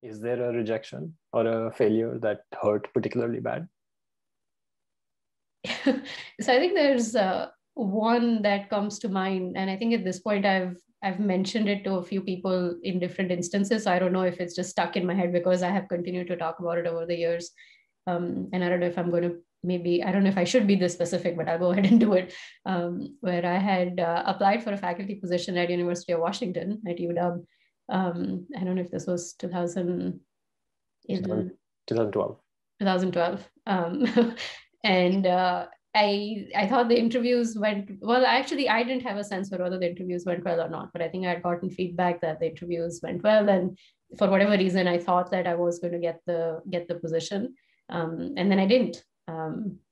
Is there a rejection or a failure that hurt particularly bad? So I think there's one that comes to mind, and I think at this point I've mentioned it to a few people in different instances. So I don't know if it's just stuck in my head because I have continued to talk about it over the years. And I don't know if I'm going to, maybe I don't know if I should be this specific, but I'll go ahead and do it. Where I had applied for a faculty position at University of Washington at UW. I don't know if this was 2011, 2012. 2012. And I thought the interviews went well. Actually, I didn't have a sense for whether the interviews went well or not, but I think I had gotten feedback that the interviews went well, and for whatever reason, I thought that I was going to get the position, and then I didn't.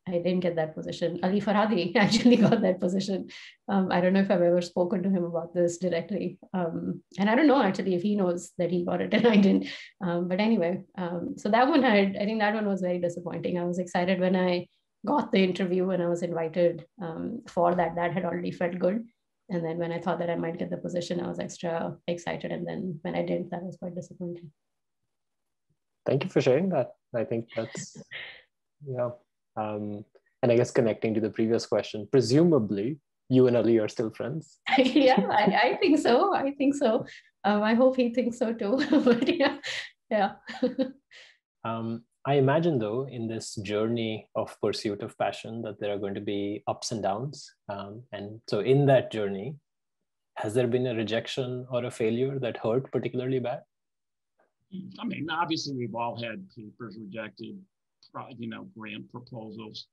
I didn't get that position. Ali Farhadi actually got that position. I don't know if I've ever spoken to him about this directly. And I don't know actually if he knows that he got it and I didn't. But anyway, so that one I think that one was very disappointing. I was excited when I got the interview and I was invited for that. That had already felt good. And then when I thought that I might get the position, I was extra excited. And then when I didn't, that was quite disappointing. Thank you for sharing that. I think that's, yeah. And I guess connecting to the previous question, presumably you and Ali are still friends. Yeah, I think so. I think so. I hope he thinks so too. But yeah. I imagine though, in this journey of pursuit of passion, that there are going to be ups and downs. And so in that journey, has there been a rejection or a failure that hurt particularly bad? I mean, obviously we've all had papers rejected, grant proposals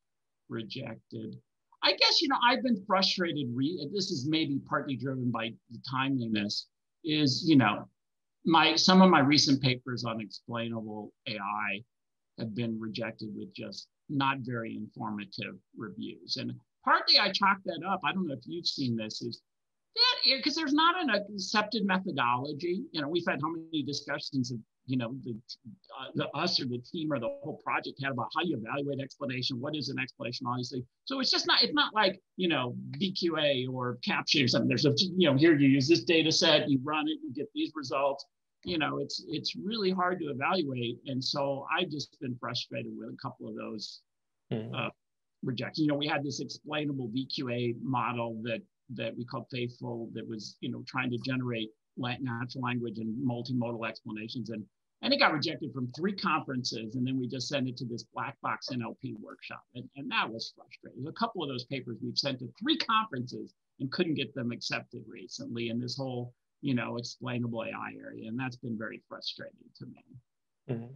rejected. I guess, I've been frustrated. This is maybe partly driven by the timeliness, is, some of my recent papers on explainable AI have been rejected with just not very informative reviews. And partly I chalk that up, I don't know if you've seen this, is that because there's not an accepted methodology. We've had how many discussions of, us or the team or the whole project had about how you evaluate explanation, what is an explanation, obviously. So it's not like, VQA or caption or something. There's here you use this data set, you run it, you get these results. It's really hard to evaluate. And so I've just been frustrated with a couple of those rejections. We had this explainable VQA model that we called Faithful that was, trying to generate natural language and multimodal explanations. And it got rejected from 3 conferences. And then we just sent it to this black box NLP workshop. And that was frustrating. A couple of those papers we've sent to 3 conferences and couldn't get them accepted recently in this whole, explainable AI area. And that's been very frustrating to me. Mm-hmm.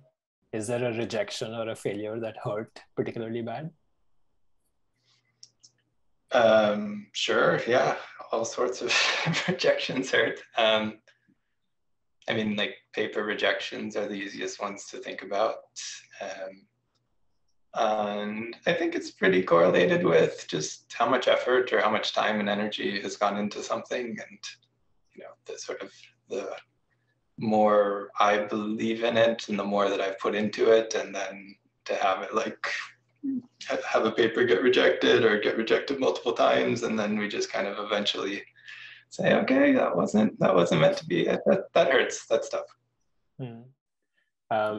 Is there a rejection or a failure that hurt particularly bad? Sure, yeah, all sorts of rejections hurt. I mean, like paper rejections are the easiest ones to think about. And I think it's pretty correlated with just how much effort or how much time and energy has gone into something. And, the more I believe in it and the more that I've put into it, and then to have it have a paper get rejected multiple times, and then we just kind of eventually say, okay, that wasn't meant to be. That hurts. That's tough.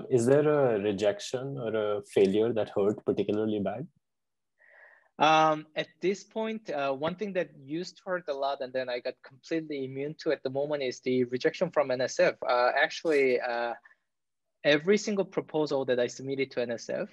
Is there a rejection or a failure that hurt particularly bad? At this point, one thing that used to hurt a lot and then I got completely immune to at the moment is the rejection from NSF. Actually, every single proposal that I submitted to NSF,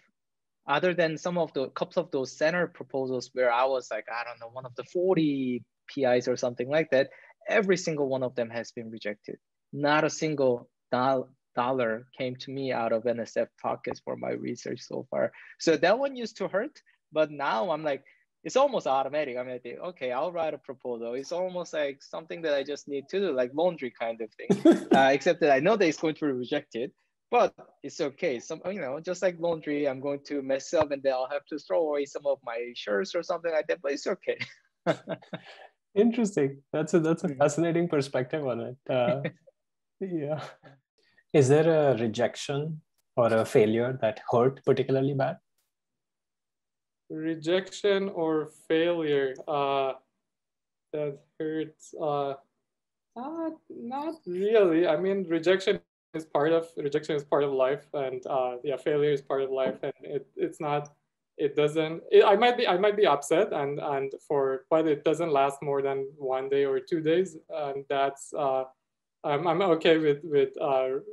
other than couple of those center proposals where I was like, I don't know, one of the 40 PIs or something like that, every single one of them has been rejected. Not a single dollar came to me out of NSF pockets for my research so far. So that one used to hurt, but now I'm like, it's almost automatic. I'm like, okay, I'll write a proposal. It's almost like something that I just need to do, like laundry kind of thing, except that I know that it's going to be rejected. But it's okay. Just like laundry, I'm going to mess up and then I'll have to throw away some of my shirts or something like that, but it's okay. Interesting. That's a fascinating perspective on it. Yeah. Is there a rejection or a failure that hurt particularly bad? Rejection or failure that hurts? Not really. I mean, rejection rejection is part of life, and yeah, failure is part of life, and it's not. It doesn't. I might be upset, but it doesn't last more than 1 day or 2 days, and that's. I'm okay with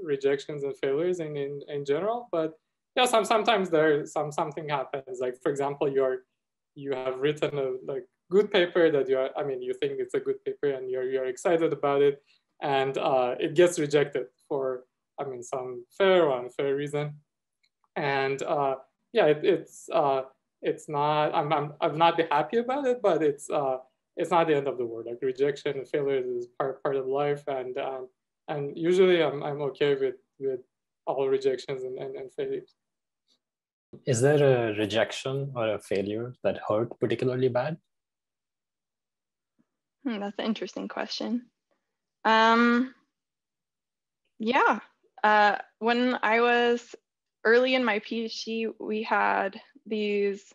rejections and failures in general, but yeah, sometimes something happens. Like for example, you have written a like good paper that you think it's a good paper and you're excited about it, and it gets rejected for some fair or unfair reason, and yeah, it's not. I'm not be happy about it, but it's not the end of the world. Like rejection and failure is part of life, and usually I'm okay with all rejections and failures. Is there a rejection or a failure that hurt particularly bad? That's an interesting question. Yeah. When I was early in my PhD, we had these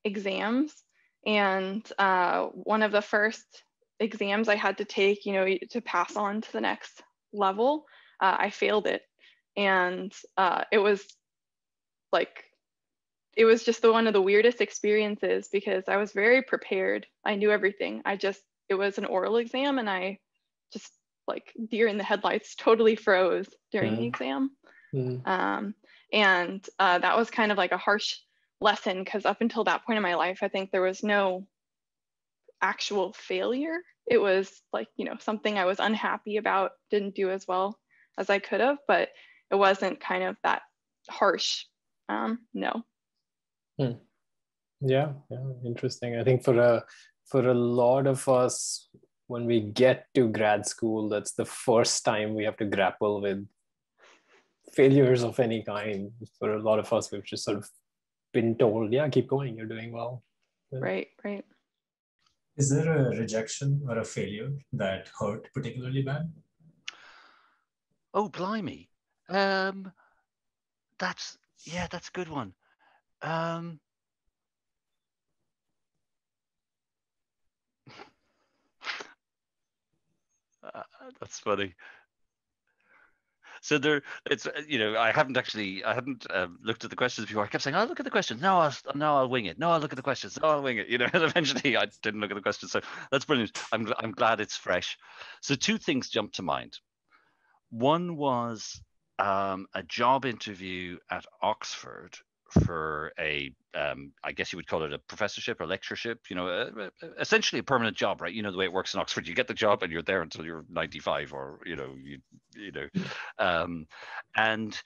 exams, and one of the first exams I had to take, to pass on to the next level, I failed it, and it was just one of the weirdest experiences because I was very prepared. I knew everything. It was an oral exam, and I just deer in the headlights, totally froze during the exam. And that was kind of like a harsh lesson because up until that point in my life, I think there was no actual failure. It was something I was unhappy about, didn't do as well as I could have, but it wasn't kind of that harsh. No. Yeah, interesting. I think for a lot of us, when we get to grad school, that's the first time we have to grapple with failures of any kind. For a lot of us, we've just sort of been told, yeah, keep going, you're doing well. Right. Is there a rejection or a failure that hurt particularly bad? Oh, blimey. That's a good one. That's funny. So I hadn't looked at the questions before. I kept saying, "I'll look at the questions. No, I'll wing it. No, I'll look at the questions. No, I'll wing it." And eventually, I didn't look at the questions. So that's brilliant. I'm glad it's fresh. So two things jumped to mind. One was a job interview at Oxford for I guess you would call it a professorship or lectureship, essentially a permanent job, right? The way it works in Oxford, you get the job and you're there until you're 95 or, and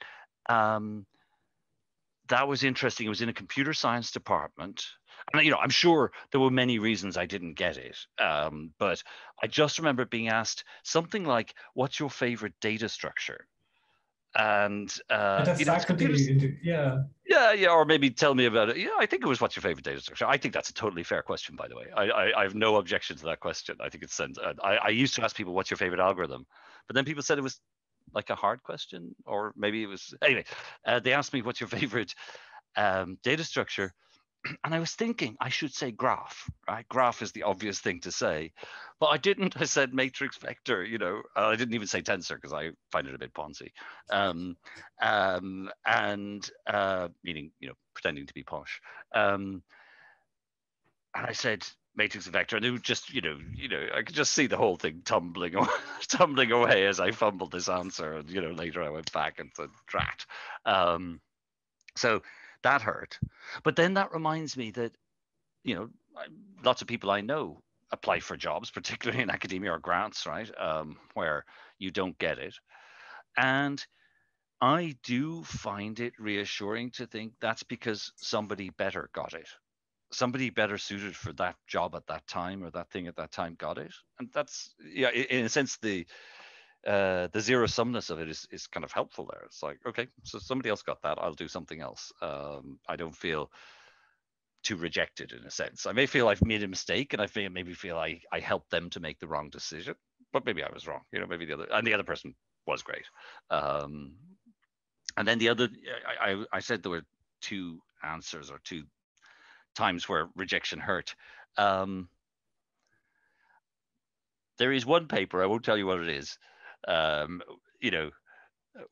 that was interesting. It was in a computer science department. And, I'm sure there were many reasons I didn't get it. But I just remember being asked something like, what's your favorite data structure? And or maybe tell me about it. Yeah, I think it was, what's your favorite data structure? I think that's a totally fair question, by the way. I have no objection to that question. I think it's I used to ask people, what's your favorite algorithm? But then people said it was like a hard question, or maybe it was anyway. They asked me, what's your favorite data structure? And I was thinking I should say graph, right? Graph is the obvious thing to say, but I didn't. I said matrix vector, I didn't even say tensor because I find it a bit poncy. Meaning, pretending to be posh. And I said matrix and vector, and it was just, I could just see the whole thing tumbling away as I fumbled this answer. And, later I went back and said drat. So that hurt. But then that reminds me that, lots of people I know apply for jobs, particularly in academia or grants, right? Where you don't get it. And I do find it reassuring to think that's because somebody better got it. Somebody better suited for that job at that time or that thing at that time got it. And that's, in a sense, the zero sumness of it is kind of helpful there. It's like, okay, so somebody else got that, I'll do something else. I don't feel too rejected in a sense. I may feel I've made a mistake, and I maybe feel I helped them to make the wrong decision, but maybe I was wrong. Maybe the other person was great. And then the other, I said there were two answers or two times where rejection hurt. There is one paper, I won't tell you what it is. you know,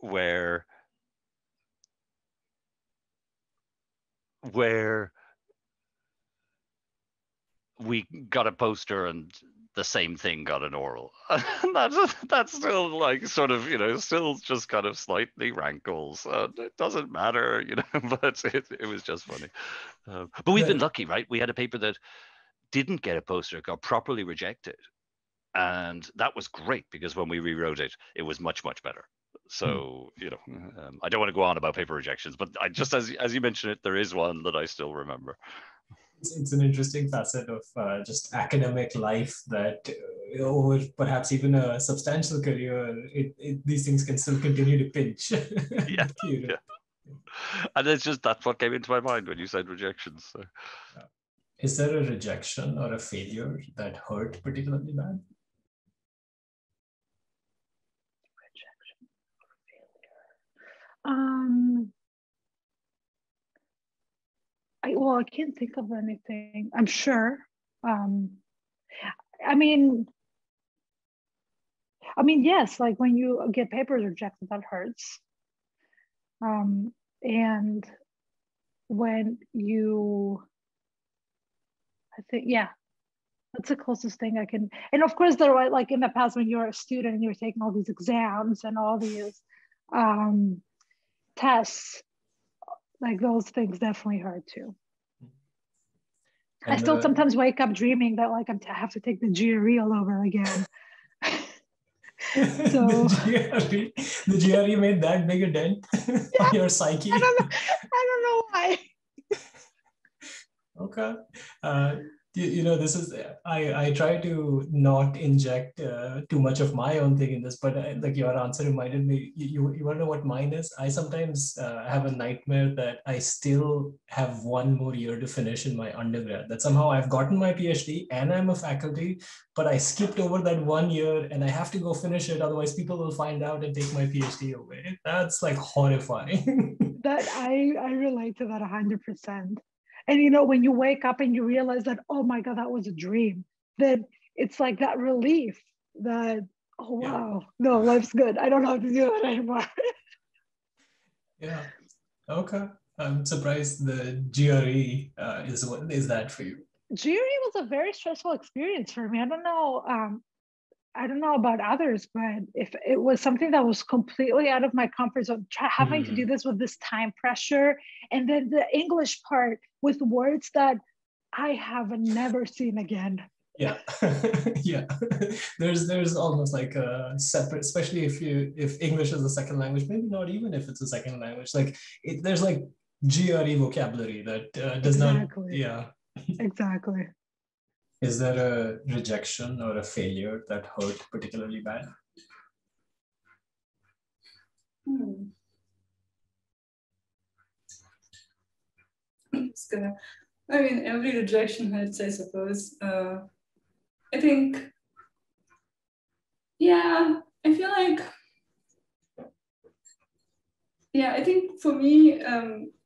where we got a poster and the same thing got an oral. And that's still like sort of, still just kind of slightly rankles. It doesn't matter, but it was just funny. But we've been lucky, right? We had a paper that didn't get a poster, got properly rejected. And that was great because when we rewrote it, it was much, much better. So, I don't want to go on about paper rejections, but I just, as you mentioned it, there is one that I still remember. It's an interesting facet of just academic life that over perhaps even a substantial career, these things can still continue to pinch. Yeah, yeah. And that's what came into my mind when you said rejections. So. Yeah. Is there a rejection or a failure that hurt particularly bad? Rejection or failure. I can't think of anything. I'm sure. I mean, yes, like when you get papers rejected, that hurts. And when I think, yeah, that's the closest thing I can. And of course, there were like in the past when you're a student and you're taking all these exams and all these tests, like those things definitely hurt too. And I still sometimes wake up dreaming that like I have to take the GRE all over again. So the GRE made that big a dent on your psyche? I don't know why. Okay. This is, I try to not inject too much of my own thing in this, but like your answer reminded me, you want to know what mine is? I sometimes have a nightmare that I still have one more year to finish in my undergrad, that somehow I've gotten my PhD and I'm a faculty, but I skipped over that 1 year and I have to go finish it. Otherwise people will find out and take my PhD away. That's like horrifying. That I relate to that 100%. And when you wake up and you realize that, oh my God, that was a dream, then it's like that relief that, oh wow, no, life's good. I don't have to do it anymore. Yeah. Okay. I'm surprised the GRE is that for you. GRE was a very stressful experience for me. I don't know about others, but if it was something that was completely out of my comfort zone, having to do this with this time pressure, and then the English part with words that I have never seen again. Yeah, yeah. There's almost like a separate, especially if English is a second language, maybe not even if it's a second language. Like there's like GRE vocabulary that does exactly. not. Yeah. Exactly. Is there a rejection or a failure that hurt particularly bad? Every rejection hurts, I suppose. I think, yeah, I feel like, I think for me,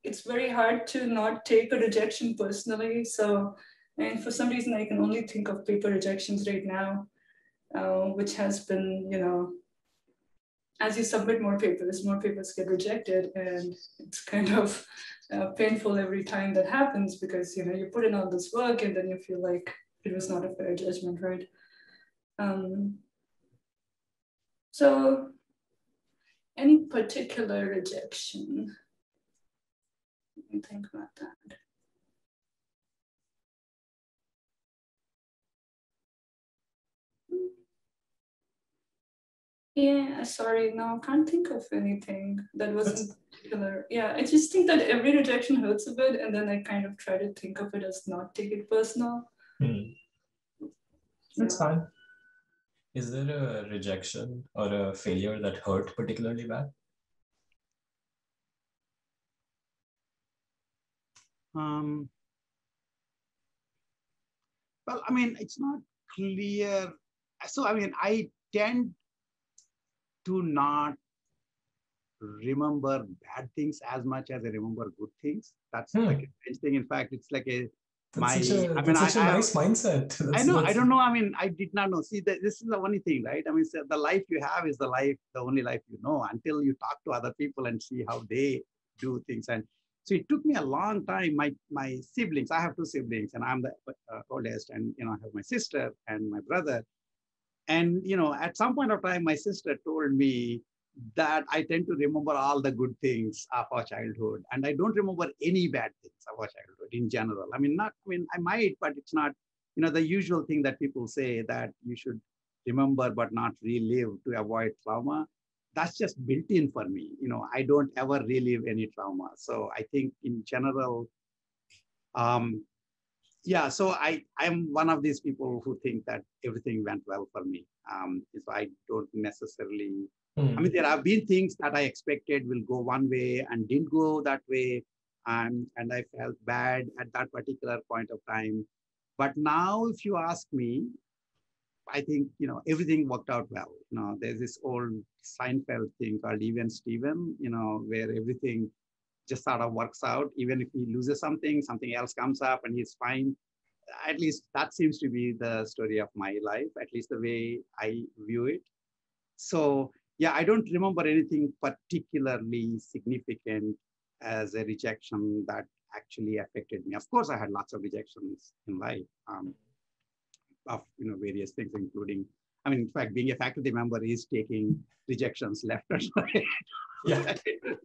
it's very hard to not take a rejection personally. So, and for some reason, I can only think of paper rejections right now, which has been, as you submit more papers get rejected, and it's kind of painful every time that happens because, you put in all this work and then you feel like it was not a fair judgment, right? So any particular rejection? Let me think about that. Yeah, sorry, no, I can't think of anything that wasn't particular. Yeah, I just think that every rejection hurts a bit, and then I kind of try to think of it as not take it personal. That's fine. Is there a rejection or a failure that hurt particularly bad? Well, it's not clear. So, I tend to not remember bad things as much as I remember good things. That's like a strange thing. In fact, it's like That's such a nice mindset. I know. I don't know. I mean, I did not know. See, this is the only thing, right? I mean, so the life you have is the only life you know until you talk to other people and see how they do things. And so it took me a long time. My siblings, I have two siblings, and I'm the oldest, and I have my sister and my brother. And at some point of time, my sister told me that I tend to remember all the good things of our childhood, and I don't remember any bad things of our childhood in general. I mean, I might, but it's not, the usual thing that people say that you should remember but not relive to avoid trauma. That's just built in for me. I don't ever relive any trauma. So I think in general, yeah, so I'm one of these people who think that everything went well for me. So I don't necessarily, I mean, there have been things that I expected will go one way and didn't go that way. And I felt bad at that particular point of time. But now, if you ask me, I think, everything worked out well. There's this old Seinfeld thing called Even Steven, where everything just sort of works out. Even if he loses something else comes up and he's fine. At least that seems to be the story of my life, at least the way I view it. So yeah, I don't remember anything particularly significant as a rejection that actually affected me. Of course, I had lots of rejections in life of various things, including, I mean, in fact, being a faculty member is taking rejections left and right. Yeah.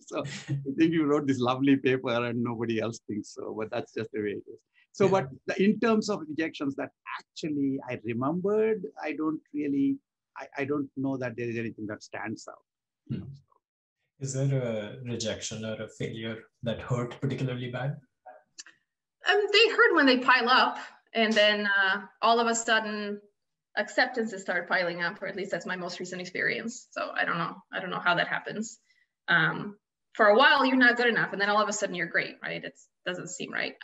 So I think you wrote this lovely paper and nobody else thinks so, but that's just the way it is. So, yeah. But in terms of rejections that actually I remembered, I don't know that there is anything that stands out. Is there a rejection or a failure that hurt particularly bad? They hurt when they pile up, and then all of a sudden acceptances start piling up, or at least that's my most recent experience. So I don't know how that happens. For a while you're not good enough, and then all of a sudden you're great, right? It doesn't seem right.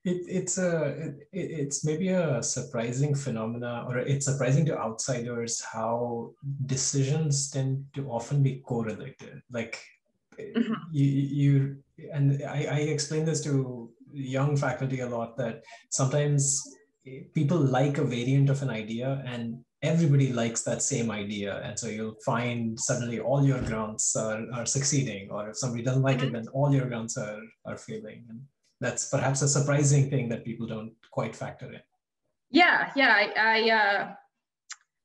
It's maybe a surprising phenomena, or it's surprising to outsiders how decisions tend to often be correlated. Like you and I explain this to young faculty a lot, that sometimes people like a variant of an idea and everybody likes that same idea, and so you'll find suddenly all your grants are succeeding, or if somebody doesn't like it, then all your grants are failing. And that's perhaps a surprising thing that people don't quite factor in. Yeah.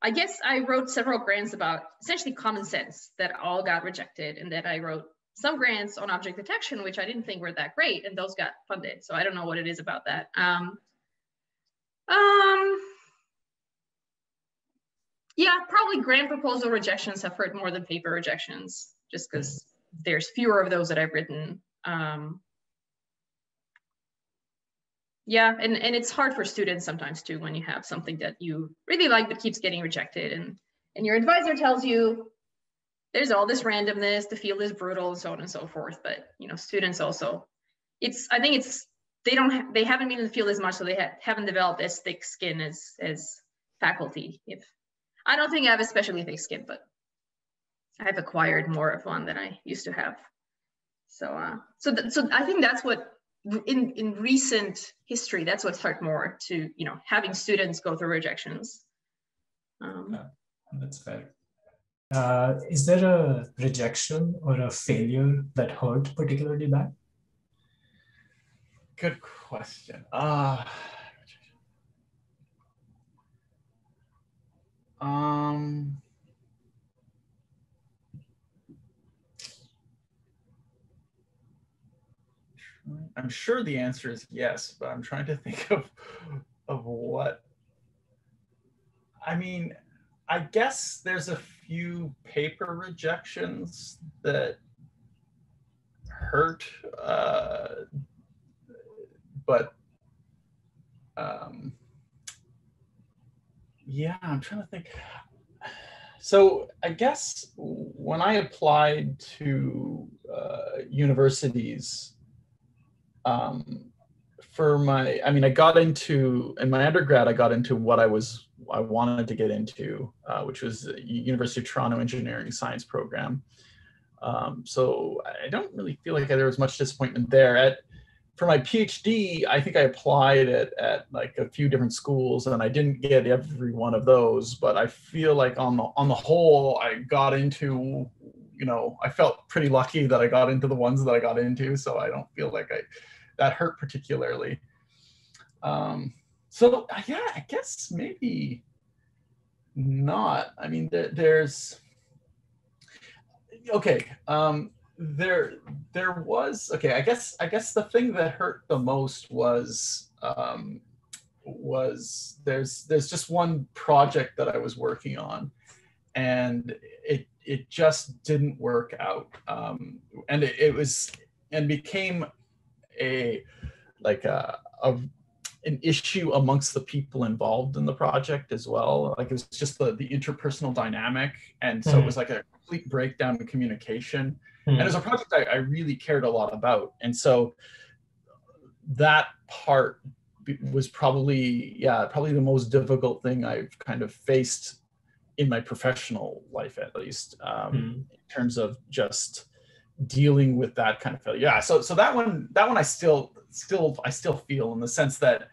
I guess I wrote several grants about essentially common sense that all got rejected, and then I wrote some grants on object detection, which I didn't think were that great, and those got funded. So I don't know what it is about that. Yeah, probably grant proposal rejections have hurt more than paper rejections, just because there's fewer of those that I've written. Yeah, and it's hard for students sometimes too, when you have something that you really like but keeps getting rejected, and your advisor tells you there's all this randomness, the field is brutal, and so on and so forth. But students also, I think they haven't been in the field as much, so they haven't developed as thick skin as faculty. I don't think I have especially thick skin, but I've acquired more of one than I used to have. So I think that's what in recent history, that's what's hurt more, to having students go through rejections. That's fair. Is there a rejection or a failure that hurt particularly bad? Good question. I'm sure the answer is yes, but I'm trying to think of what. I mean, I guess there's a few paper rejections that hurt, but yeah, I'm trying to think. So I guess when I applied to universities, I got into, in my undergrad, I got into what I wanted to get into, which was the University of Toronto Engineering Science program. So I don't really feel like there was much disappointment there. for my PhD, I think I applied at like a few different schools, and I didn't get every one of those. But I feel like on the whole, I got into, I felt pretty lucky that I got into the ones that I got into. So I don't feel like that hurt particularly. So yeah, I guess maybe not. I mean, there's okay. There was okay. I guess the thing that hurt the most was there's just one project that I was working on, and it just didn't work out, and it was and became an issue amongst the people involved in the project as well. Like it was just the interpersonal dynamic. And so it was like a complete breakdown in communication. And it was a project I really cared a lot about. And so that part was probably the most difficult thing I've kind of faced in my professional life, at least, in terms of just dealing with that kind of failure. Yeah. So that one I still feel, in the sense that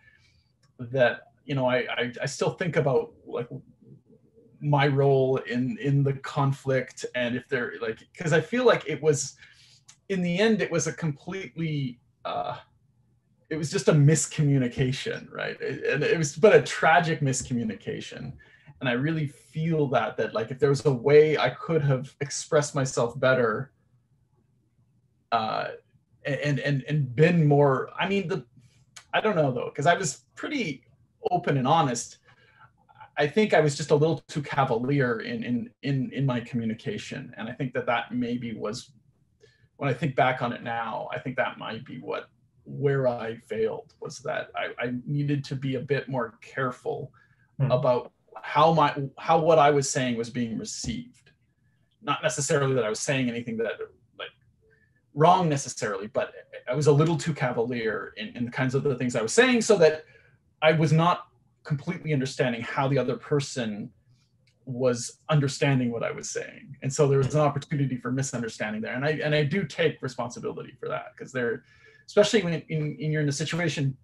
I still think about like my role in the conflict, and if they're like, because I feel like it was, in the end, it was a completely it was just a miscommunication, right? And it was but a tragic miscommunication. And I really feel that like if there was a way I could have expressed myself better, and been more, I mean, I don't know though, because I was pretty open and honest. I think I was just a little too cavalier in my communication. And I think that maybe was, when I think back on it now, I think that might be where I failed, was that I needed to be a bit more careful about how what I was saying was being received. Not necessarily that I was saying anything that like wrong necessarily, but I was a little too cavalier in the kinds of the things I was saying, so that I was not completely understanding how the other person was understanding what I was saying. And so there was an opportunity for misunderstanding there. And I do take responsibility for that, because especially when you're in a situation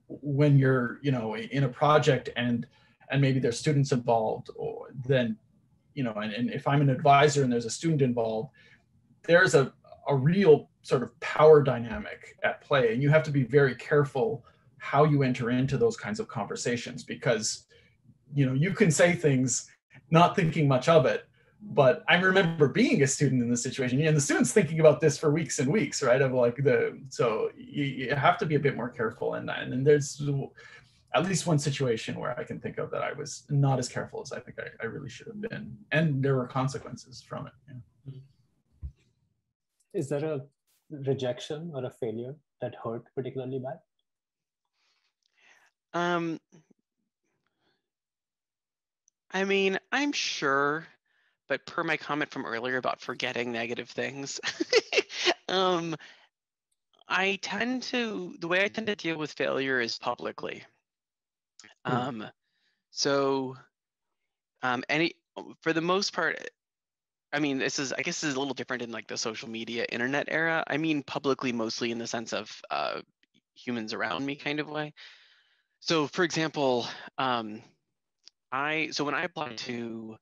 when you're, in a project and maybe there's students involved, or then, and if I'm an advisor and there's a student involved, there's a real sort of power dynamic at play. And you have to be very careful how you enter into those kinds of conversations, because, you can say things not thinking much of it. But I remember being a student in this situation, and the students thinking about this for weeks and weeks, right? Of like so you have to be a bit more careful in that. And there's at least one situation where I can think of that I was not as careful as I think I really should have been. And there were consequences from it. Yeah. Is there a rejection or a failure that hurt particularly bad? I mean, I'm sure, but per my comment from earlier about forgetting negative things, the way I tend to deal with failure is publicly. For the most part, I mean, I guess this is a little different in like the social media internet era. I mean, publicly, mostly in the sense of humans around me kind of way. So for example, when I applied to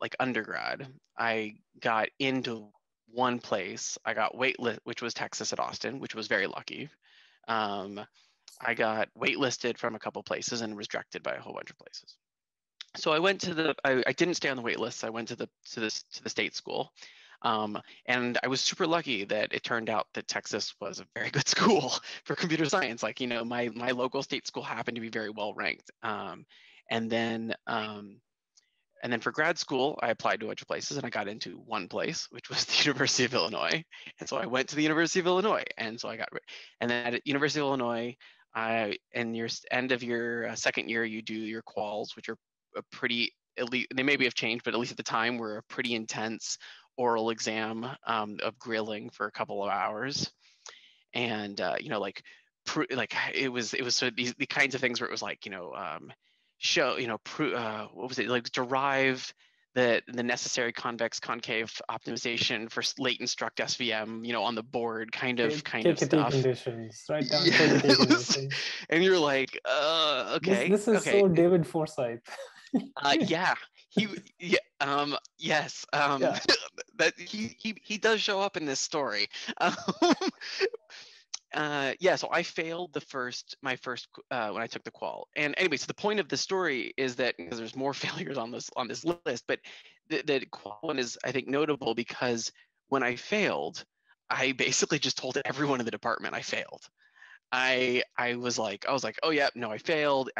like undergrad, I got into one place. I got waitlist, which was Texas at Austin, which was very lucky. I got waitlisted from a couple places and was rejected by a whole bunch of places. So I went to I didn't stay on the wait list. I went to the state school. And I was super lucky that it turned out that Texas was a very good school for computer science. Like, my local state school happened to be very well ranked. And then for grad school, I applied to a bunch of places, and I got into one place, which was the University of Illinois. And so I went to the University of Illinois, and so and then at University of Illinois, in your end of your second year, you do your quals, which are a pretty elite. They maybe have changed, but at least at the time, were a pretty intense oral exam of grilling for a couple of hours. And it was sort of the kinds of things where it was like, show, what was it, like, derive the necessary convex concave optimization for latent struct SVM, you know, on the board kind of KKT stuff. conditions, write down Yeah, KKT conditions. and you're like, okay. This is okay. so David Forsyth. Yeah, yes, Yeah. that he does show up in this story. Yeah, so I failed my first when I took the qual. And anyway, so the point of the story is that, because there's more failures on this list, but the qual one is, I think, notable because when I failed, I basically just told everyone in the department I failed. I was like, oh yeah, no, I failed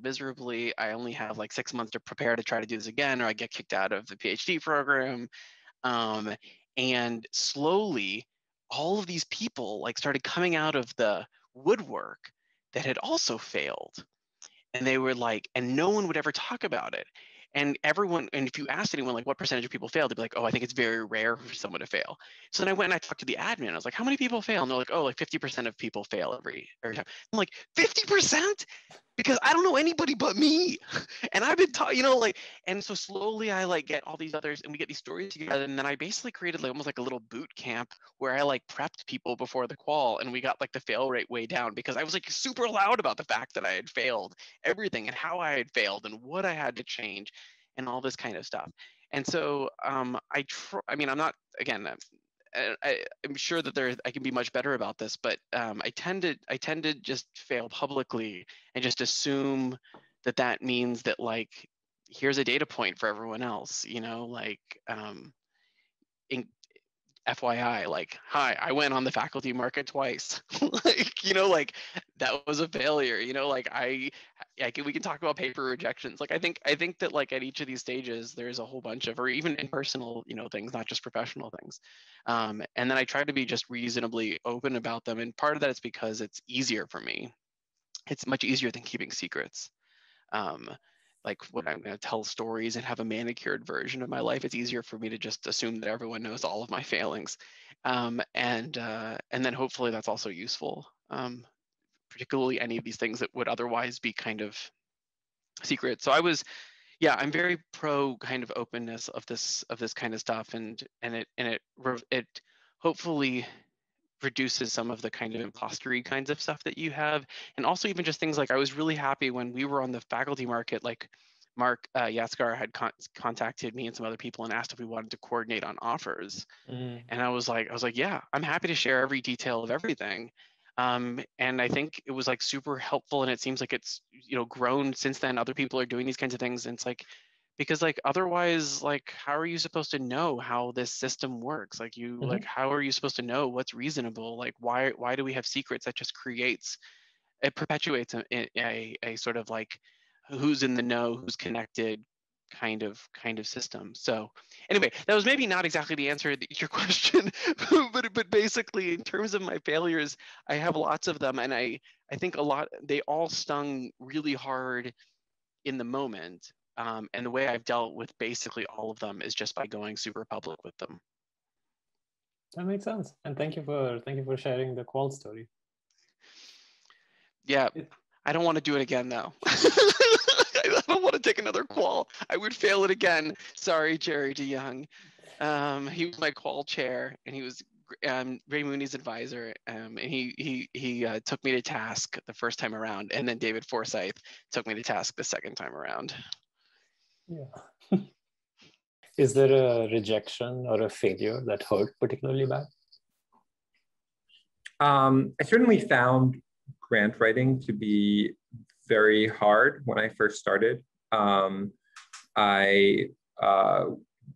miserably. I only have like 6 months to prepare to try to do this again, or I get kicked out of the PhD program. And slowly, all of these people like started coming out of the woodwork that had also failed, and they were like, and no one would ever talk about it. And everyone, and if you asked anyone like what percentage of people fail, they'd be like, oh, I think it's very rare for someone to fail. So then I went and I talked to the admin. I was like, how many people fail? And they're like, oh, like 50% of people fail every time. I'm like, 50%? Because I don't know anybody but me. And I've been taught, you know, like, and so slowly I like get all these others and we get these stories together. And then I basically created like almost like a little boot camp where I like prepped people before the qual, and we got like the fail rate way down because I was like super loud about the fact that I had failed everything and how I had failed and what I had to change and all this kind of stuff. And so I mean, I'm not, again, I'm sure that I can be much better about this, but I tend to just fail publicly and just assume that means that like, here's a data point for everyone else, you know, like FYI, like, hi, I went on the faculty market twice. Like, you know, like that was a failure, you know, like we can talk about paper rejections. Like, I think that like at each of these stages, there's a whole bunch of, or even in personal, you know, things, not just professional things. And then I try to be just reasonably open about them. And part of that is because it's easier for me. It's much easier than keeping secrets. Like when I'm going to tell stories and have a manicured version of my life, it's easier for me to just assume that everyone knows all of my failings. And then hopefully that's also useful, particularly any of these things that would otherwise be kind of secret. So I'm very pro kind of openness of this kind of stuff, and it hopefully reduces some of the kind of impostery kinds of stuff that you have. And also even just things like, I was really happy when we were on the faculty market, like Mark Yaskar had contacted me and some other people and asked if we wanted to coordinate on offers. And I was like, yeah, I'm happy to share every detail of everything. And I think it was like super helpful, and it seems like it's, you know, grown since then. Other people are doing these kinds of things, and it's like, because like otherwise, like, how are you supposed to know how this system works? Like like, how are you supposed to know what's reasonable? Like, why do we have secrets? That just it perpetuates a sort of like who's in the know, who's connected kind of system. So anyway, that was maybe not exactly the answer to your question, but basically in terms of my failures, I have lots of them, and I think they all stung really hard in the moment. And the way I've dealt with basically all of them is just by going super public with them. That makes sense. And thank you for sharing the qual story. Yeah, I don't want to do it again though. I don't want to take another qual. I would fail it again. Sorry, Jerry DeYoung. He was my qual chair, and he was Ray Mooney's advisor, and he took me to task the first time around, and then David Forsyth took me to task the second time around. Yeah. Is there a rejection or a failure that hurt particularly bad? I certainly found grant writing to be very hard when I first started. I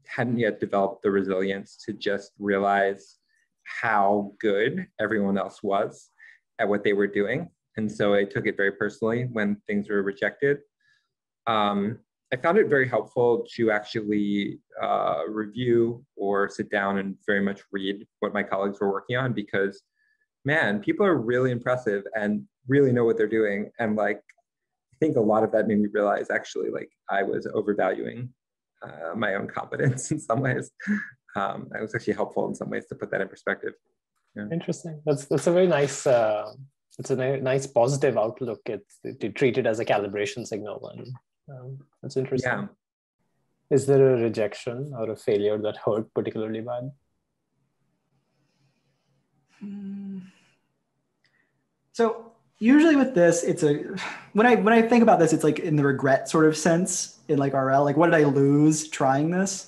hadn't yet developed the resilience to just realize how good everyone else was at what they were doing. And so I took it very personally when things were rejected. I found it very helpful to actually review or sit down and very much read what my colleagues were working on, because man, people are really impressive and really know what they're doing. And like, I think a lot of that made me realize actually like I was overvaluing my own competence in some ways. It was actually helpful in some ways to put that in perspective. Yeah. Interesting. That's a very nice, it's a nice positive outlook. To treat it as a calibration signal. And that's interesting. Is there a rejection or a failure that hurt particularly bad? So usually with this, it's when I think about this, it's like in the regret sort of sense in like RL, like what did I lose trying this?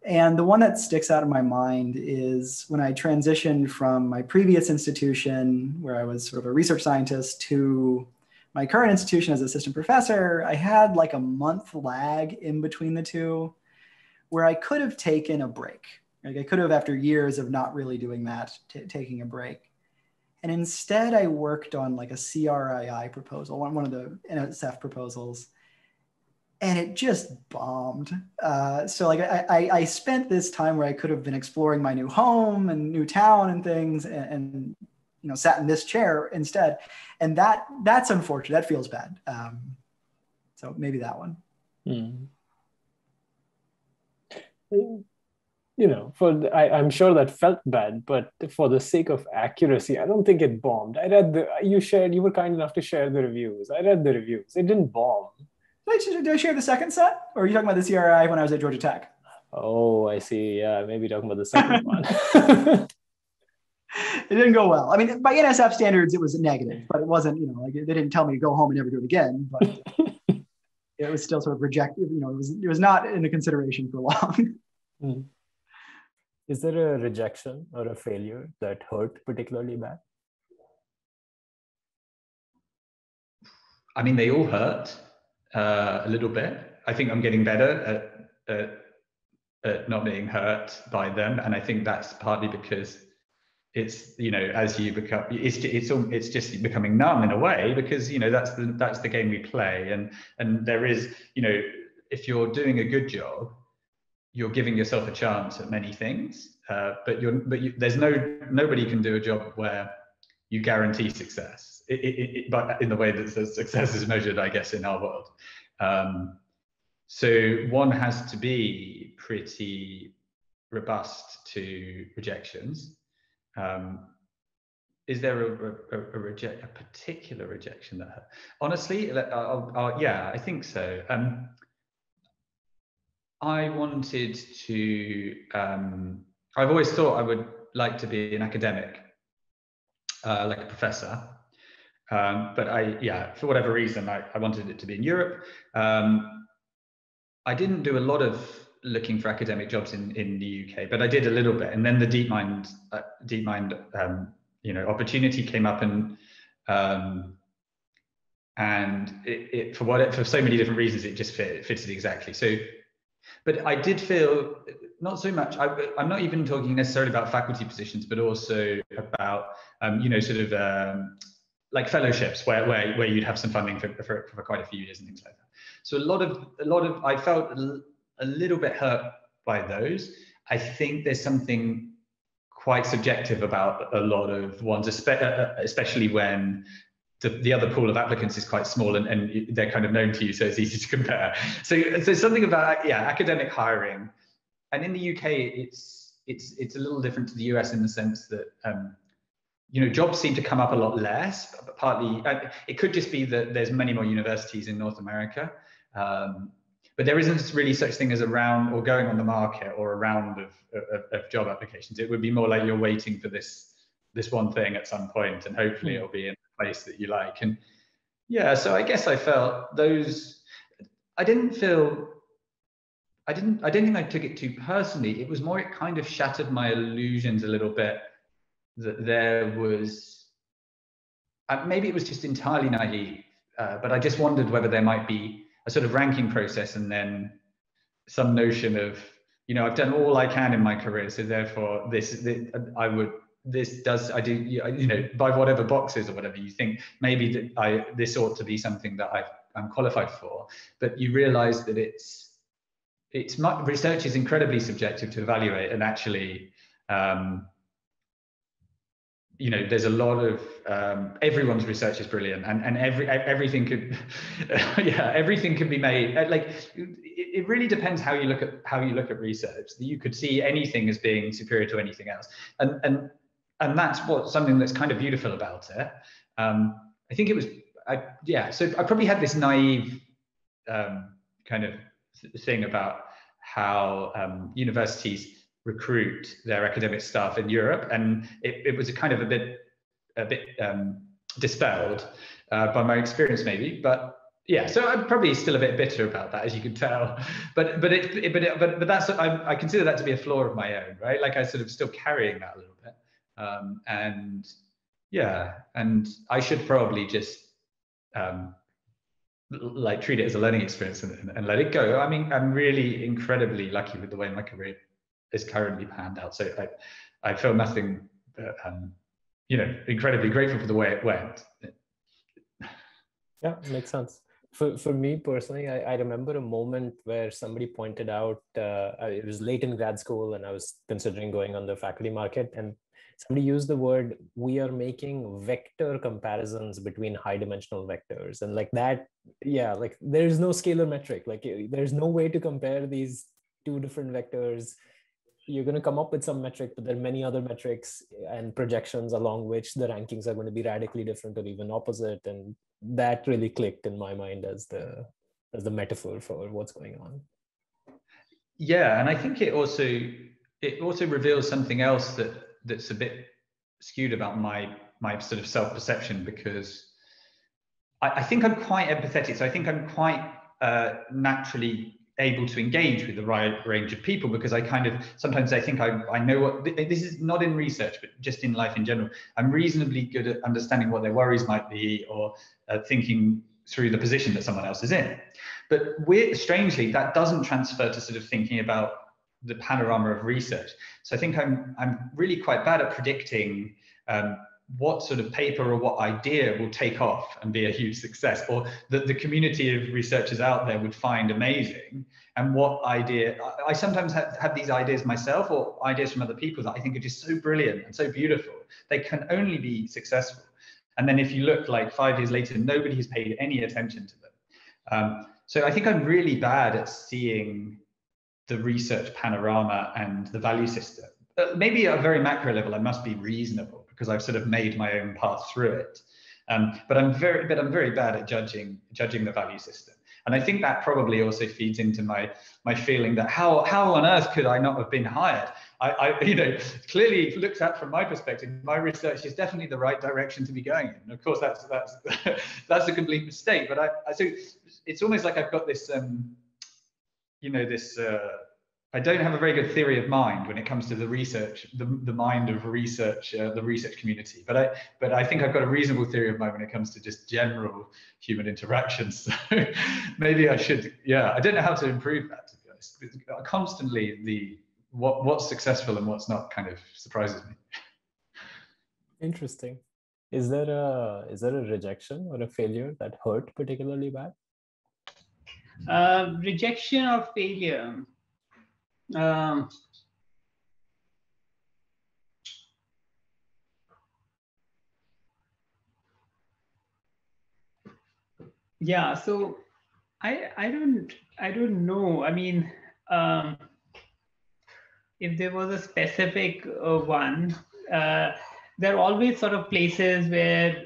And the one that sticks out in my mind is when I transitioned from my previous institution where I was sort of a research scientist to my current institution as assistant professor. I had like a month lag in between the two where I could have taken a break. Like I could have, after years of not really doing that, taking a break. And instead I worked on like a CRII proposal, one of the NSF proposals, and it just bombed. So like I spent this time where I could have been exploring my new home and new town and things, and you know, sat in this chair instead. And that's unfortunate. That feels bad. So maybe that one. You know, I'm sure that felt bad, but for the sake of accuracy, I don't think it bombed. I read you were kind enough to share the reviews. I read the reviews. It didn't bomb. Did I share the second set? Or are you talking about the CRI when I was at Georgia Tech? Oh, I see. Yeah, maybe talking about the second one. It didn't go well. I mean, by NSF standards, it was negative, but it wasn't, you know, like they didn't tell me to go home and never do it again, but it was still sort of rejected. You know, it was not in a consideration for long. Is there a rejection or a failure that hurt particularly bad? I mean, they all hurt a little bit. I think I'm getting better at not being hurt by them, and I think that's partly because it's, you know, as you become, it's just becoming numb in a way, because, you know, that's the game we play, and there is, you know, if you're doing a good job, you're giving yourself a chance at many things, but there's nobody can do a job where you guarantee success, but in the way that success is measured, I guess, in our world. So one has to be pretty robust to rejections. Is there a particular rejection that hurt? Honestly, yeah, I think so. I wanted to, I've always thought I would like to be an academic, like a professor. But for whatever reason, I wanted it to be in Europe. I didn't do a lot of looking for academic jobs in the UK, but I did a little bit. And then the DeepMind you know, opportunity came up, and it for so many different reasons, it just fitted exactly. So, but I did feel not so much. I'm not even talking necessarily about faculty positions, but also about you know, sort of like fellowships where you'd have some funding for quite a few years and things like that. So a lot of I felt a little bit hurt by those. I think there's something quite subjective about a lot of ones, especially when the other pool of applicants is quite small, and they're kind of known to you, so it's easy to compare. So something about academic hiring, and in the UK it's a little different to the US in the sense that you know, jobs seem to come up a lot less. But partly it could just be that there's many more universities in North America, but there isn't really such thing as a round or going on the market or a round of job applications. It would be more like you're waiting for this one thing at some point, and hopefully it'll be in a place that you like. And yeah, so I guess I felt those. I don't think I took it too personally. It was more, it kind of shattered my illusions a little bit that there was, maybe it was just entirely naive, but I just wondered whether there might be a sort of ranking process, and then some notion of, you know, I've done all I can in my career, so therefore I do, you know, by whatever boxes or whatever you think, maybe that this ought to be something that I'm qualified for. But you realize that research is incredibly subjective to evaluate, and actually, you know, there's a lot of everyone's research is brilliant, and everything could everything can be made like it really depends how you look at research. That you could see anything as being superior to anything else, and that's something that's kind of beautiful about it. I think it was so I probably had this naive kind of thing about how universities recruit their academic staff in Europe, and it was a kind of a bit dispelled by my experience, maybe. But yeah, so I'm probably still a bit bitter about that, as you can tell. But that's I consider that to be a flaw of my own, right? Like I sort of still carrying that a little bit, and yeah, and I should probably just like treat it as a learning experience and let it go. I mean, I'm really incredibly lucky with the way my career is currently panned out. So I feel nothing but, you know, incredibly grateful for the way it went. Yeah, makes sense. For me personally, I remember a moment where somebody pointed out, it was late in grad school and I was considering going on the faculty market, and somebody used the word, we are making vector comparisons between high dimensional vectors. And like that, yeah, like there's no scalar metric, like there's no way to compare these two different vectors. You're going to come up with some metric, but there are many other metrics and projections along which the rankings are going to be radically different or even opposite. And that really clicked in my mind as the metaphor for what's going on. Yeah, and I think it also reveals something else that's a bit skewed about my sort of self-perception, because I think I'm quite empathetic. So I think I'm quite naturally able to engage with the right range of people, because I kind of, sometimes I think I know what, this is not in research, but just in life in general, I'm reasonably good at understanding what their worries might be, or thinking through the position that someone else is in. But strangely, that doesn't transfer to sort of thinking about the panorama of research. So I think I'm really quite bad at predicting what sort of paper or what idea will take off and be a huge success, or that the community of researchers out there would find amazing, and what idea. I sometimes have these ideas myself, or ideas from other people that I think are just so brilliant and so beautiful, they can only be successful. And then if you look like 5 years later, nobody has paid any attention to them. So I think I'm really bad at seeing the research panorama and the value system. Maybe at a very macro level, I must be reasonable because I've sort of made my own path through it. But I'm very bad at judging the value system. And I think that probably also feeds into my feeling that how on earth could I not have been hired? I you know, clearly looked at from my perspective, my research is definitely the right direction to be going in. And of course, that's that's a complete mistake. But so it's almost like I've got this, you know, this. I don't have a very good theory of mind when it comes to the research, the mind of research, the research community. But I think I've got a reasonable theory of mind when it comes to just general human interactions. So maybe I should, yeah. I don't know how to improve that, to be honest. Constantly, what's successful and what's not kind of surprises me. Interesting. Is there a rejection or a failure that hurt particularly bad? Rejection or failure. Yeah, so I don't know. I mean, if there was a specific one, there are always sort of places where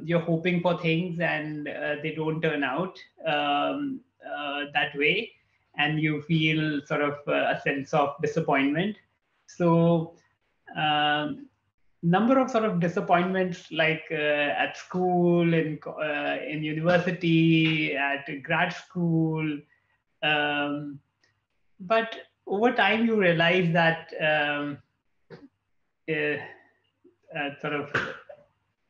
you're hoping for things and they don't turn out that way, and you feel sort of a sense of disappointment. So number of sort of disappointments, like at school, in university, at grad school, but over time you realize that sort of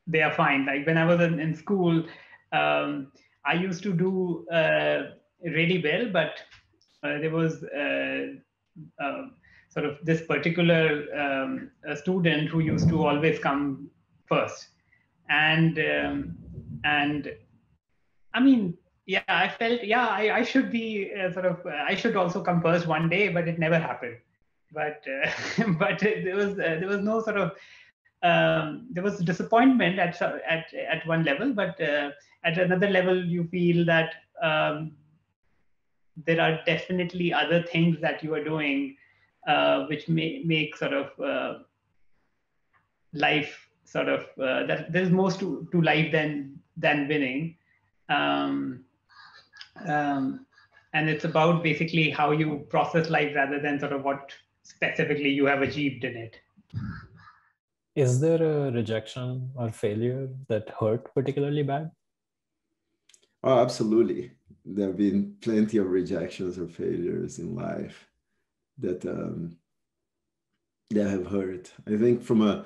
they are fine. Like when I was in school, I used to do really well, but there was sort of this particular student who used to always come first, and I mean, yeah, I felt, yeah, I should be I should also come first one day, but it never happened. But but there was no sort of there was disappointment at one level, but at another level you feel that there are definitely other things that you are doing which make sort of life sort of that there's more to life than winning. And it's about basically how you process life rather than sort of what specifically you have achieved in it. Is there a rejection or failure that hurt particularly bad? Oh, absolutely. There have been plenty of rejections or failures in life that that have hurt. I think from a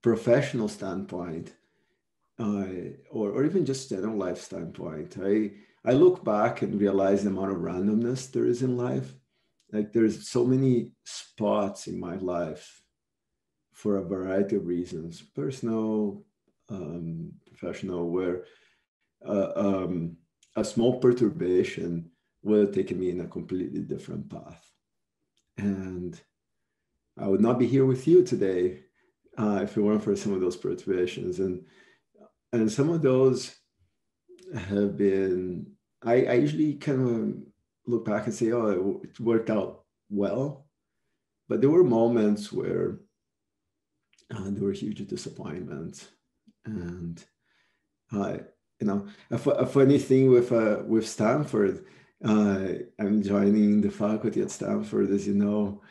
professional standpoint, or even just general life standpoint, I look back and realize the amount of randomness there is in life. Like there's so many spots in my life for a variety of reasons, personal, professional, where a small perturbation would have taken me in a completely different path. And I would not be here with you today if it weren't for some of those perturbations. And some of those have been, I usually kind of look back and say, oh, it worked out well. But there were moments where there were huge disappointments. And, you know, a funny thing with Stanford, I'm joining the faculty at Stanford, as you know.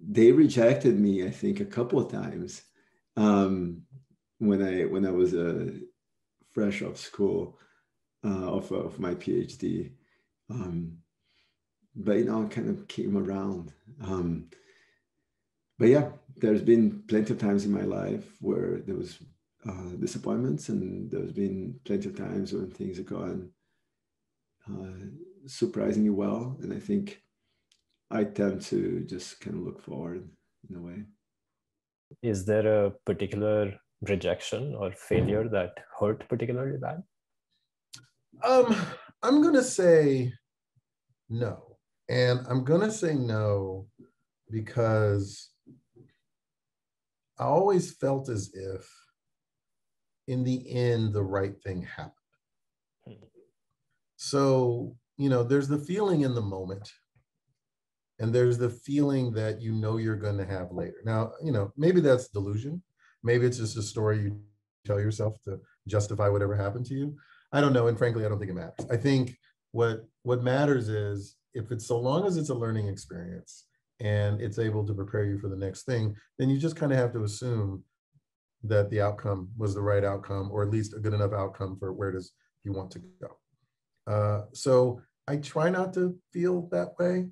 They rejected me, I think, a couple of times when I was fresh off school of my PhD. But you know, it kind of came around. But yeah, there's been plenty of times in my life where there was disappointments, and there's been plenty of times when things have gone surprisingly well. And I think I tend to just kind of look forward in a way. Is there a particular rejection or failure that hurt particularly bad? I'm going to say no. And I'm going to say no because I always felt as if in the end, the right thing happened. So, you know, there's the feeling in the moment, and there's the feeling that you know you're going to have later. Now, you know, maybe that's delusion. Maybe it's just a story you tell yourself to justify whatever happened to you. I don't know. And frankly, I don't think it matters. I think what matters is if it's so long as it's a learning experience and it's able to prepare you for the next thing, then you just kind of have to assume that the outcome was the right outcome, or at least a good enough outcome for where it is you want to go. So I try not to feel that way.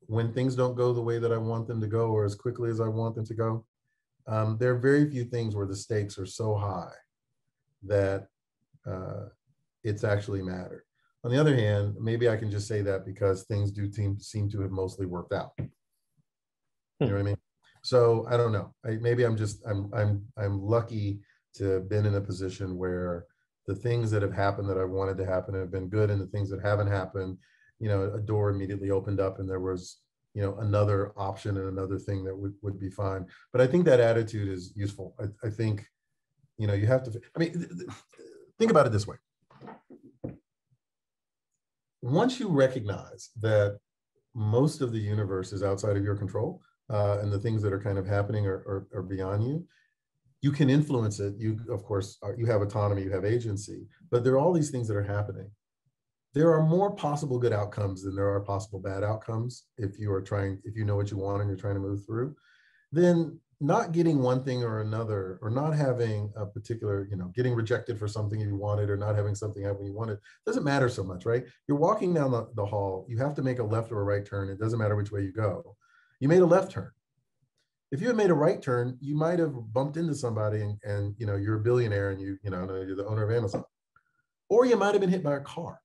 When things don't go the way that I want them to go, or as quickly as I want them to go, there are very few things where the stakes are so high that it's actually mattered. On the other hand, maybe I can just say that because things do seem to have mostly worked out. You know what I mean? So I don't know. Maybe I'm lucky to have been in a position where the things that have happened that I wanted to happen have been good, and the things that haven't happened, you know, a door immediately opened up and there was, you know, another option and another thing that would be fine. But I think that attitude is useful. I think, you know, you have to, I mean, think about it this way. Once you recognize that most of the universe is outside of your control, and the things that are kind of happening are beyond you, you can influence it. You, of course, you have autonomy, you have agency, but there are all these things that are happening. There are more possible good outcomes than there are possible bad outcomes if you know what you want and you're trying to move through. Then not getting one thing or another, or not having a particular, you know, getting rejected for something you wanted, or not having something happen you wanted, doesn't matter so much, right? You're walking down the hall, you have to make a left or a right turn. It doesn't matter which way you go. You made a left turn. If you had made a right turn, you might have bumped into somebody and you know, you're a billionaire and you know, you're the owner of Amazon. Or you might have been hit by a car.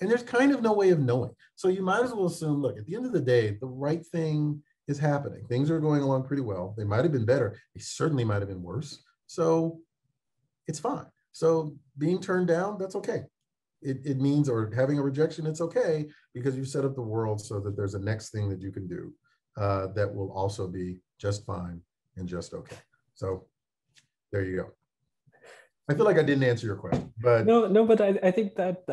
And there's kind of no way of knowing. So you might as well assume, look, at the end of the day, the right thing is happening. Things are going along pretty well. They might have been better. They certainly might have been worse. So it's fine. So being turned down, that's okay. It means, or having a rejection, it's okay, because you set up the world so that there's a next thing that you can do that will also be just fine and just okay. So there you go. I feel like I didn't answer your question, but no, but I think that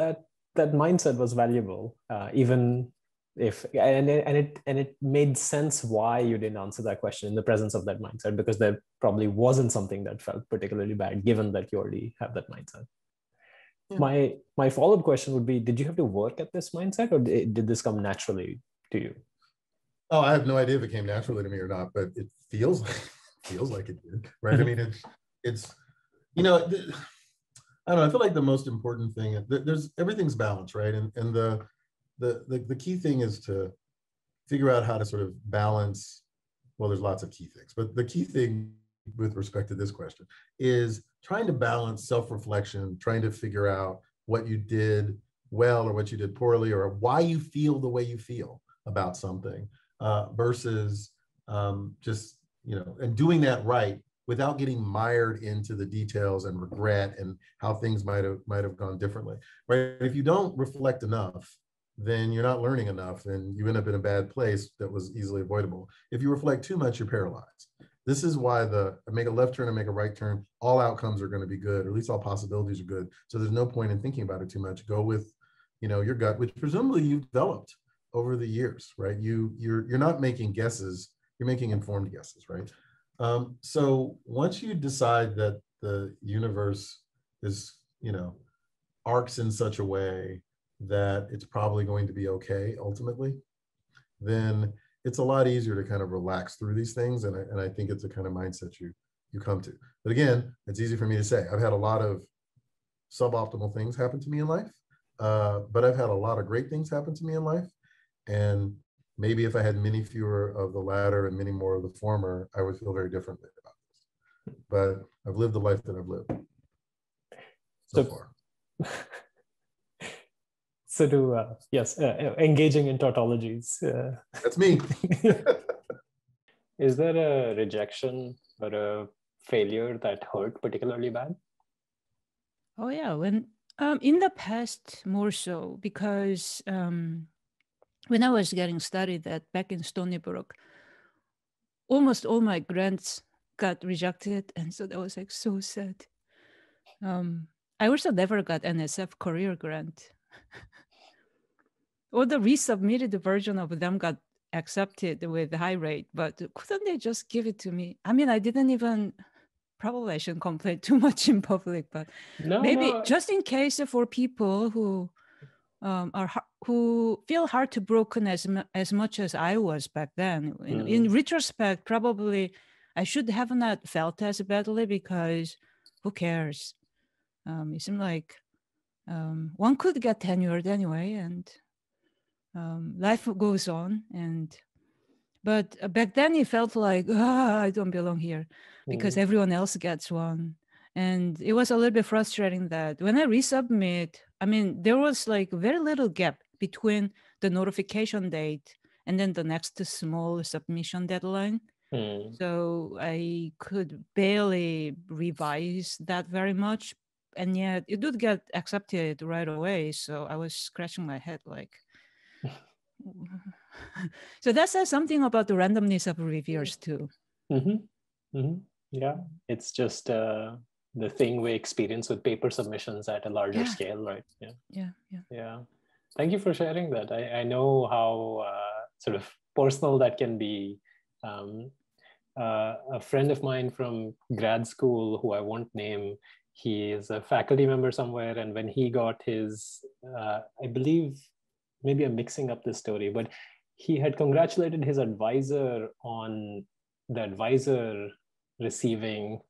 mindset was valuable, even if and it made sense why you didn't answer that question in the presence of that mindset, because there probably wasn't something that felt particularly bad, given that you already have that mindset. My follow-up question would be, did you have to work at this mindset, or did this come naturally to you? Oh, I have no idea if it came naturally to me or not, but it feels like it did, right? I mean, it's you know, I don't know. I feel like the most important thing, there's everything's balanced, right? And the key thing is to figure out how to sort of balance. Well, there's lots of key things, but the key thing with respect to this question is trying to balance self-reflection, trying to figure out what you did well or what you did poorly, or why you feel the way you feel about something, versus just, and doing that right without getting mired into the details and regret and how things might have gone differently, right? If you don't reflect enough, then you're not learning enough and you end up in a bad place that was easily avoidable. If you reflect too much, you're paralyzed. This is why make a left turn and make a right turn, all outcomes are going to be good, or at least all possibilities are good. So there's no point in thinking about it too much. Go with, your gut, which presumably you've developed over the years, right? You're not making guesses, you're making informed guesses, right? So once you decide that the universe is, arcs in such a way that it's probably going to be okay ultimately, then it's a lot easier to kind of relax through these things. And I think it's a kind of mindset you come to. But again, it's easy for me to say. I've had a lot of suboptimal things happen to me in life, but I've had a lot of great things happen to me in life. And maybe if I had many fewer of the latter and many more of the former, I would feel very differently about this. But I've lived the life that I've lived so far. So engaging in tautologies. That's me. Is there a rejection or a failure that hurt particularly bad? Oh yeah, when in the past more so, because when I was getting studied back in Stony Brook, almost all my grants got rejected, and so that was like so sad. I also never got NSF career grant. Or the resubmitted version of them got accepted with high rate, but couldn't they just give it to me? I mean, I didn't even, probably I shouldn't complain too much in public, but maybe just in case for people who who feel heartbroken as much as I was back then. In retrospect, probably I should have not felt as badly, because who cares? It seemed like one could get tenured anyway, and life goes on. But back then it felt like, I don't belong here because everyone else gets one. And it was a little bit frustrating that when I resubmit, I mean, there was like very little gap between the notification date and then the next small submission deadline. So I could barely revise that very much. And yet it did get accepted right away. So I was scratching my head like, so that says something about the randomness of reviewers too. Yeah, it's just the thing we experience with paper submissions at a larger scale, right? Yeah. Thank you for sharing that. I know how sort of personal that can be. A friend of mine from grad school, who I won't name, he is a faculty member somewhere, and when he got his, I believe, maybe I'm mixing up this story, but he had congratulated his advisor on the advisor receiving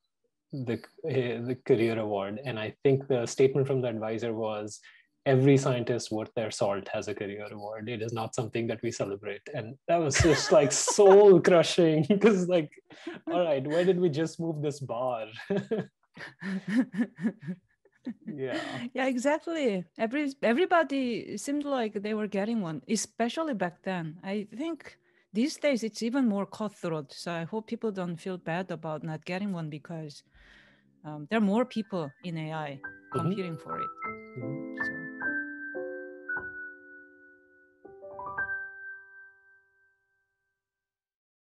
the career award. And I think the statement from the advisor was, every scientist worth their salt has a career award. It is not something that we celebrate. And that was just like soul crushing, because like, all right, where did we just move this bar? Yeah, exactly. Everybody seemed like they were getting one, especially back then. I think these days it's even more cutthroat. So I hope people don't feel bad about not getting one, because there are more people in AI competing for it. So